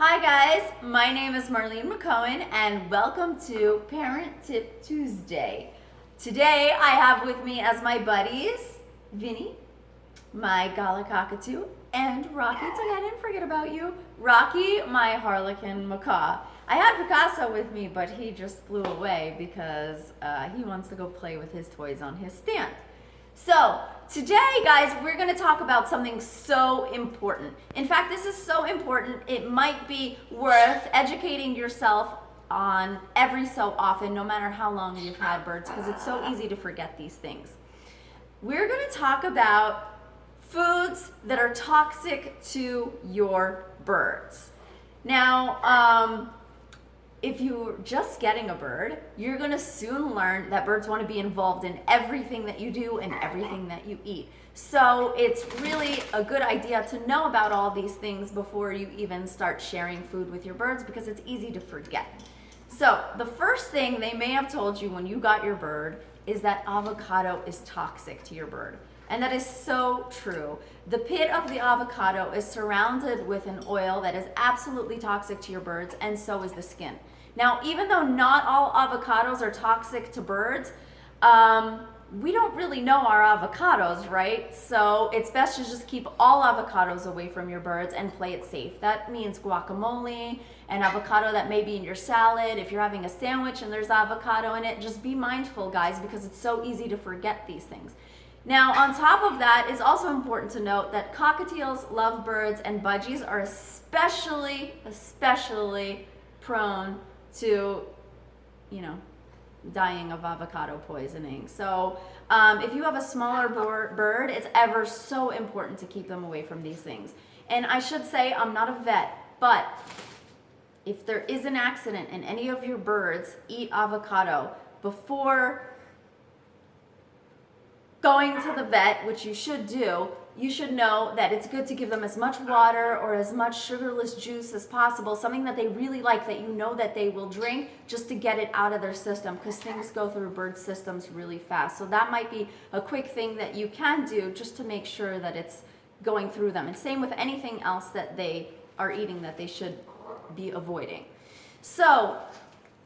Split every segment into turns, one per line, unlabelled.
Hi guys, my name is Marlene McCohen and welcome to Parent Tip Tuesday. Today I have with me as my buddies, Vinny, my Galah Cockatoo, and Rocky. It's okay, I didn't forget about you. Rocky, my Harlequin Macaw. I had Picasso with me, but he just flew away because he wants to go play with his toys on his stand. So today, guys, we're going to talk about something so important. In fact, this is so important, it might be worth educating yourself on every so often, no matter how long you've had birds, because it's so easy to forget these things. We're going to talk about foods that are toxic to your birds. Now, if you're just getting a bird, you're going to soon learn that birds want to be involved in everything that you do and everything that you eat. So it's really a good idea to know about all these things before you even start sharing food with your birds, because it's easy to forget. So the first thing they may have told you when you got your bird is that avocado is toxic to your bird. And that is so true. The pit of the avocado is surrounded with an oil that is absolutely toxic to your birds, and so is the skin. Now, even though not all avocados are toxic to birds, we don't really know our avocados, right? So it's best to just keep all avocados away from your birds and play it safe. That means guacamole and avocado that may be in your salad. If you're having a sandwich and there's avocado in it, just be mindful, guys, because it's so easy to forget these things. Now, on top of that, it's also important to note that cockatiels, lovebirds, and budgies are especially prone to, dying of avocado poisoning. So if you have a smaller bird, it's ever so important to keep them away from these things. And I should say, I'm not a vet, but if there is an accident and any of your birds eat avocado before going to the vet, which you should do, you should know that it's good to give them as much water or as much sugarless juice as possible, something that they really like, that you know that they will drink, just to get it out of their system, because things go through bird systems really fast. So that might be a quick thing that you can do just to make sure that it's going through them. And same with anything else that they are eating that they should be avoiding. So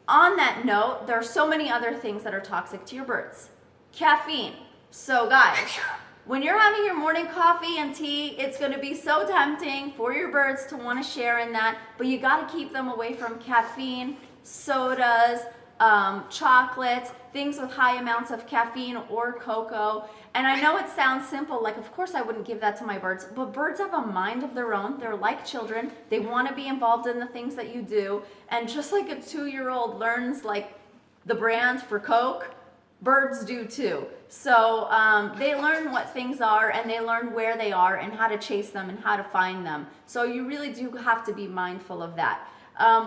on that note, there are so many other things that are toxic to your birds. Caffeine. So guys, when you're having your morning coffee and tea, it's going to be so tempting for your birds to want to share in that, but you got to keep them away from caffeine, sodas, chocolate, things with high amounts of caffeine or cocoa. And I know it sounds simple, like of course I wouldn't give that to my birds, but birds have a mind of their own. They're like children. They want to be involved in the things that you do. And just like a 2-year-old learns like the brand for Coke, birds do too. So they learn what things are, and they learn where they are and how to chase them and how to find them. So you really do have to be mindful of that.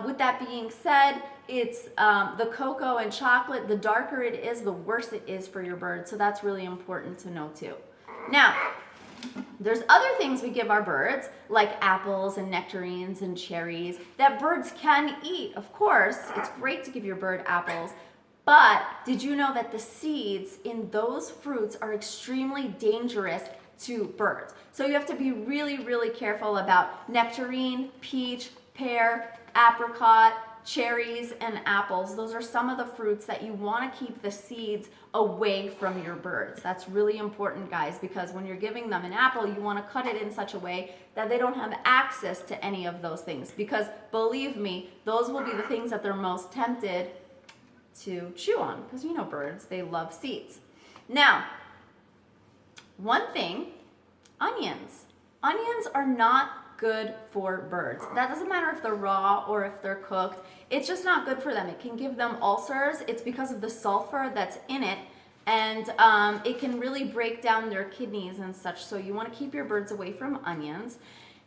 With that being said, it's the cocoa and chocolate, the darker it is, the worse it is for your bird. So that's really important to know too. Now, there's other things we give our birds, like apples and nectarines and cherries, that birds can eat. Of course, it's great to give your bird apples. But did you know that the seeds in those fruits are extremely dangerous to birds? So you have to be really, really careful about nectarine, peach, pear, apricot, cherries, and apples. Those are some of the fruits that you want to keep the seeds away from your birds. That's really important, guys, because when you're giving them an apple, you want to cut it in such a way that they don't have access to any of those things. Because believe me, those will be the things that they're most tempted to chew on, because birds, they love seeds. Now, one thing, onions. Onions are not good for birds. That doesn't matter if they're raw or if they're cooked. It's just not good for them. It can give them ulcers. It's because of the sulfur that's in it, and it can really break down their kidneys and such. So you want to keep your birds away from onions.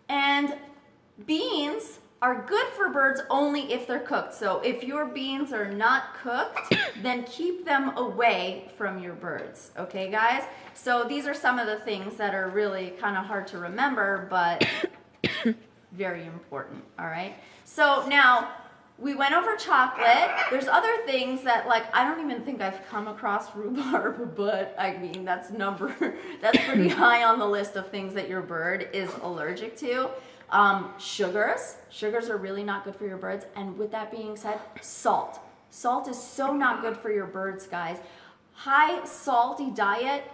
And beans are good for birds only if they're cooked. So if your beans are not cooked, then keep them away from your birds. Okay, guys? So these are some of the things that are really kind of hard to remember, but very important, all right? So now, we went over chocolate. There's other things that, like, I don't even think I've come across rhubarb, but I mean, that's pretty high on the list of things that your bird is allergic to. Sugars are really not good for your birds. And with that being said, salt. Salt is so not good for your birds, guys. High salty diet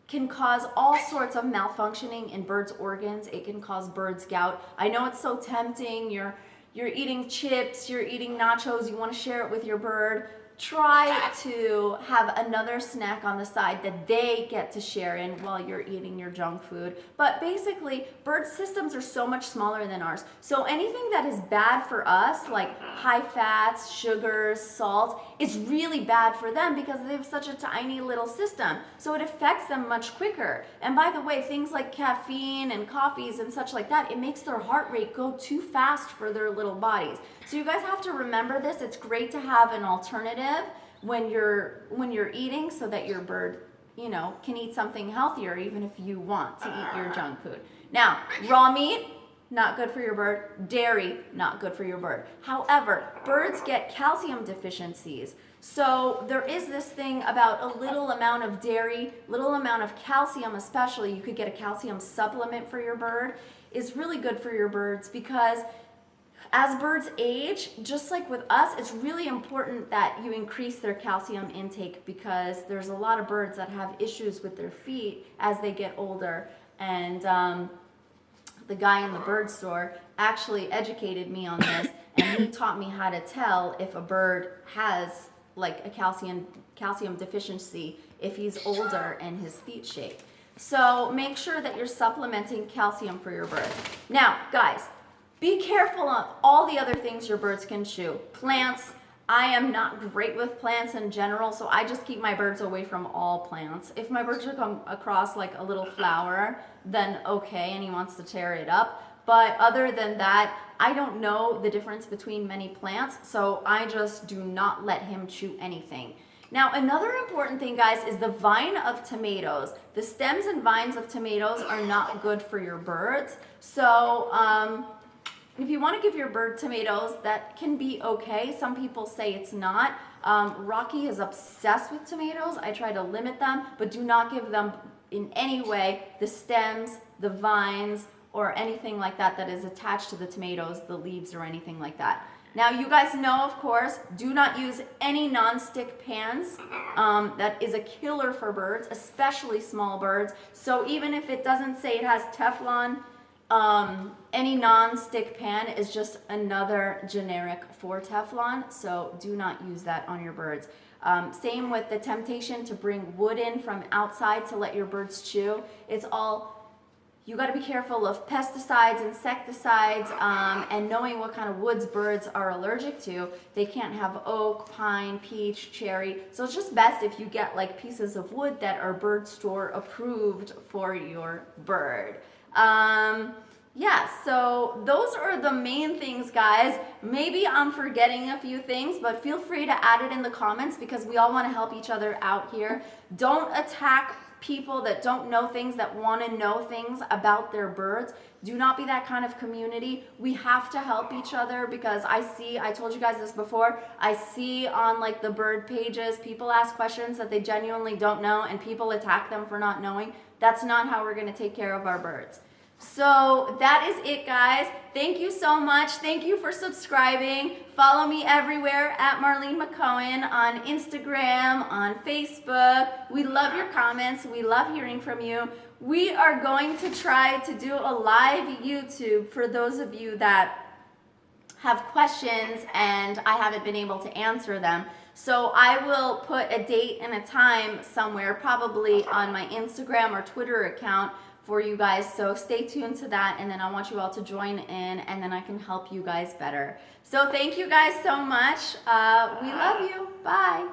can cause all sorts of malfunctioning in birds' organs. It can cause birds' gout. I know it's so tempting. You're eating chips, you're eating nachos, you want to share it with your bird. Try to have another snack on the side that they get to share in while you're eating your junk food. But basically, bird systems are so much smaller than ours. So anything that is bad for us, like high fats, sugars, salt, is really bad for them because they have such a tiny little system. So it affects them much quicker. And by the way, things like caffeine and coffees and such like that, it makes their heart rate go too fast for their little bodies. So you guys have to remember this. It's great to have an alternative when you're eating so that your bird, you know, can eat something healthier even if you want to eat your junk food. Now, raw meat, not good for your bird. Dairy, not good for your bird. However, birds get calcium deficiencies. So there is this thing about a little amount of dairy, little amount of calcium especially, you could get a calcium supplement for your bird, is really good for your birds because as birds age, just like with us, it's really important that you increase their calcium intake because there's a lot of birds that have issues with their feet as they get older. And the guy in the bird store actually educated me on this, and he taught me how to tell if a bird has like a calcium deficiency if he's older and his feet shake. So make sure that you're supplementing calcium for your birds. Now, guys, be careful on all the other things your birds can chew. Plants, I am not great with plants in general, so I just keep my birds away from all plants. If my bird should come across like a little flower, then okay, and he wants to tear it up. But other than that, I don't know the difference between many plants, so I just do not let him chew anything. Now, another important thing, guys, is the vine of tomatoes. The stems and vines of tomatoes are not good for your birds. So, if you want to give your bird tomatoes, that can be okay. Some people say it's not. Rocky is obsessed with tomatoes. I try to limit them, but do not give them in any way the stems, the vines, or anything like that that is attached to the tomatoes, the leaves, or anything like that. Now, you guys know, of course, do not use any non-stick pans. That is a killer for birds, especially small birds. So even if it doesn't say it has Teflon, any non-stick pan is just another generic for Teflon, so do not use that on your birds. Same with the temptation to bring wood in from outside to let your birds chew. It's all, you got to be careful of pesticides, insecticides, and knowing what kind of woods birds are allergic to. They can't have oak, pine, peach, cherry. So it's just best if you get like pieces of wood that are bird store approved for your bird. Yeah, so those are the main things, guys. Maybe I'm forgetting a few things, but feel free to add it in the comments because we all want to help each other out here. Don't attack people that don't know things, that want to know things about their birds. Do not be that kind of community. We have to help each other because I told you guys this before, I see on like the bird pages, people ask questions that they genuinely don't know and people attack them for not knowing. That's not how we're going to take care of our birds. So that is it, guys. Thank you so much. Thank you for subscribing. Follow me everywhere at Marlene McCohen on Instagram, on Facebook. We love your comments. We love hearing from you. We are going to try to do a live YouTube for those of you that have questions and I haven't been able to answer them. So I will put a date and a time somewhere, probably on my Instagram or Twitter account for you guys. So stay tuned to that, and then I want you all to join in, and then I can help you guys better. So thank you guys so much. We love you. Bye.